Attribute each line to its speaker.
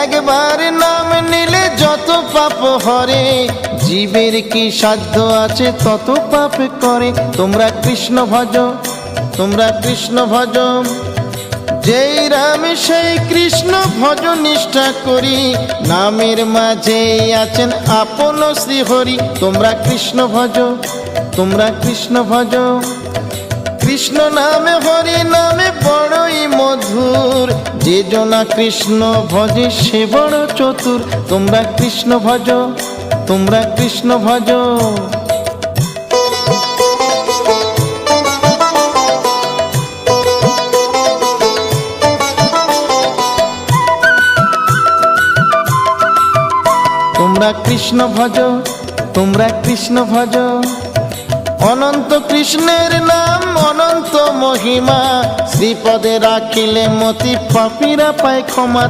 Speaker 1: একবার নাম নিলে যত পাপ হরে, জীবের কি সাধ্য আছে তত পাপ করে। তোমরা কৃষ্ণ ভজ, তোমরা কৃষ্ণ ভজ, যেই রাম সেই কৃষ্ণ ভজ নিষ্ঠা করি, নামের মাঝে আছেন আপন শ্রীহরি। তোমরা কৃষ্ণ ভজ, তোমরা কৃষ্ণ ভজ, কৃষ্ণ নামে হরি নামে বড়ই মধুর, যে জনা কৃষ্ণ ভজে সে বড় চতুর। তোমরা কৃষ্ণ ভজ, তোমরা কৃষ্ণ ভজ। তোমরা কৃষ্ণ ভজ, তোমরা কৃষ্ণ ভজ, অনন্ত কৃষ্ণের নাম অনন্ত মহিমা, শ্রীপদে রাখিলে মতি পাপীরা পায় ক্ষমা।